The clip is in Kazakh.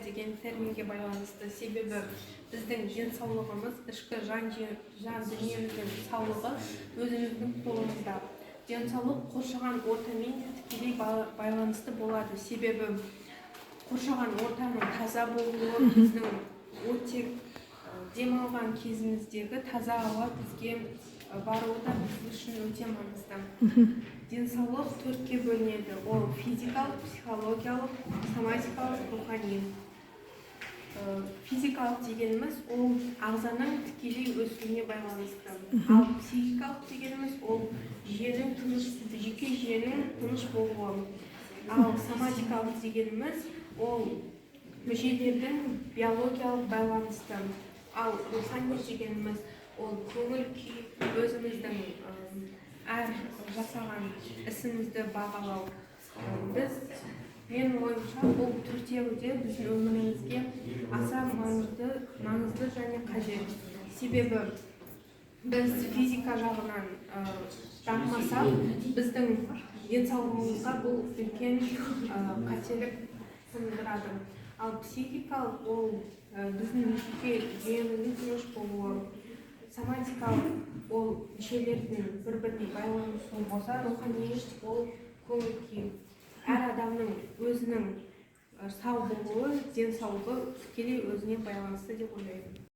деген терминге байланысты. Себебі біздің денсаулығымыз, ішкі жан дүниеміздің саулығы өзіміздің қолымызда. Денсаулық қоршаған ортамен тікелей байланысты болады. Себебі қоршаған ортаның таза болуы, біздің оттек демалған кезіміздегі таза ауа бізге баруы да біз үшін өте маңызды. Денсаулық төртке бөлінеді. Ол физикалық, психологиялық, соматикалық, рухани. Физикалық дегеніміз ол ағзаның тікелей өсуіне байланысты. Ал психикалық дегеніміз ол жеке жүйенің тыныш болуы. Ал соматикалық дегеніміз ол мүшелердің биологиялық байланысты. Ал рухани дегеніміз ол көңіл күй, өзіміздің әр жасаған ісімізді бағалау. Мен ойымша бұл төртеуі де біздің өмірімізге аса маңызды және қажет. Себебі біз физика жағынан дамымасақ, біздің денсаулығымызға бұл үлкен қателік тудырады. Ал психикалық ол біздің жеке жүйеміздің тыныш болуы, соматикалық ол мүшелердің бір-біріне байланысуы болса, рухани ол көңіл күй. Әр адамның өзінің сау болуы, денсаулығы тікелей өзіне байланысты деп ойлаймын.